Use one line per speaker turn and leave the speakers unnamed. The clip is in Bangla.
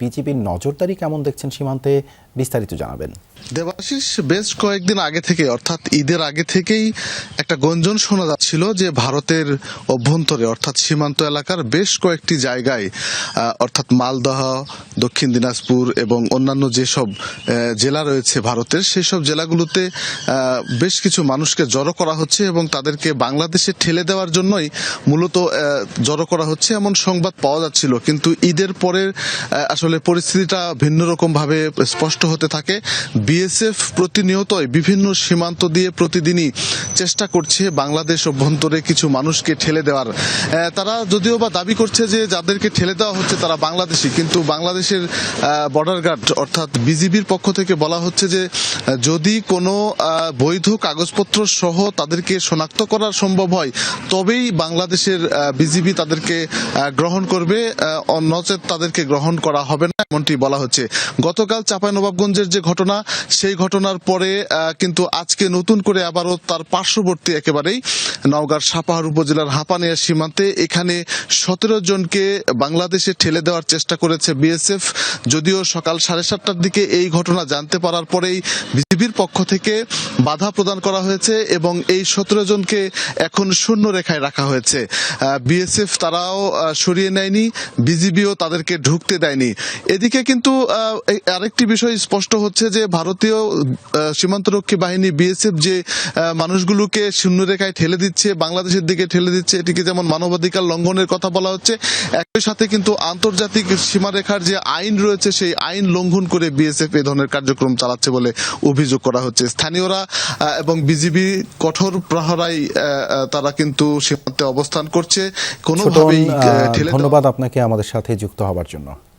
বিজিবির নজরদারি কেমন দেখছেন সীমান্তে, বিস্তারিত জানাবেন।
দেবাশিস, বেশ কয়েকদিন আগে থেকে অর্থাৎ ঈদের আগে থেকেই একটা গুঞ্জন শোনা যাচ্ছিল যে ভারতের অভ্যন্তরে অর্থাৎ সীমান্ত এলাকার বেশ কয়েকটি জায়গায় অর্থাৎ মালদহ, দক্ষিণ দিনাজপুর এবং অন্যান্য যেসব জেলা রয়েছে ভারতের, সেই সব জেলাগুলোতে বেশ কিছু মানুষকে জড়ো করা হচ্ছে এবং তাদেরকে বাংলাদেশে ঠেলে দেওয়ার জন্যই মূলত জড়ো করা হচ্ছে এমন সংবাদ পাওয়া যাচ্ছিল। কিন্তু ঈদের পরে আসলে পরিস্থিতিটা ভিন্ন রকম ভাবে স্পষ্ট হতে থাকে। বিএসএফ প্রতিনিয়তই বিভিন্ন সীমান্ত দিয়ে প্রতিদিনই চেষ্টা করছে বাংলাদেশ অভ্যন্তরে কিছু মানুষকে ঠেলে দেওয়ার। তারা যদিও বা দাবি করছে যে যাদেরকে ঠেলে দেওয়া হচ্ছে তারা বাংলাদেশি, কিন্তু বাংলাদেশের বর্ডার গার্ড অর্থাৎ বিজিবির পক্ষ থেকে বলা হচ্ছে যে যদি কোনো বৈধ কাগজপত্র সহ তাদেরকে শনাক্ত করা সম্ভব হয় তবেই বাংলাদেশের বিজিবি তাদেরকে গ্রহণ করবে, নচেত তাদেরকে গ্রহণ করা হবে না, এমনটি বলা হচ্ছে। গতকাল চাঁপাইনবাবগঞ্জের যে ঘটনা, সেই ঘটনার পরে কিন্তু আজকে নতুন করে আবারও তার পার্শ্ববর্তী একেবারেই নওগাঁর সাপাহার উপজেলার হাপানিয়া সীমান্তে এখানে 17 জনকে বাংলাদেশে ঠেলে দেওয়ার চেষ্টা করেছে বিএসএফ। যদিও সকাল 7:30টার দিকে এই ঘটনা জানতে পারার পরেই বিজিবির পক্ষ থেকে বাধা প্রদান করা হয়েছে এবং এই 17 জনকে এখন শূন্য রেখায় রাখা হয়েছে। বিএসএফ তারাও সরিয়ে নেয়নি, বিজিবিও তাদেরকে ঢুকতে দেয়নি। এদিকে কিন্তু আরেকটি বিষয় স্পষ্ট হচ্ছে যে ভারতীয় সীমান্তরক্ষী বাহিনী বিএসএফ যে মানুষগুলোকে শূন্য রেখায় ঠেলে দিচ্ছে, বাংলাদেশের দিকে ঠেলে দিচ্ছে, এটিকে যেমন মানবাধিকার লঙ্ঘনের কথা বলা হচ্ছে, একই সাথে কিন্তু আন্তর্জাতিক সীমারেখার যে আইন রয়েছে সেই আইন লঙ্ঘন করে বিএসএফ এই ধরনের কার্যক্রম চালাচ্ছে বলে অভিযোগ করা হচ্ছে। স্থানীয়রা এবং বিজিবি কঠোর প্রহরায় তারা কিন্তু সীমান্তে অবস্থান করছে, কোনোভাবেই ঠেলে।
ধন্যবাদ আপনাকে আমাদের সাথে যুক্ত হবার জন্য।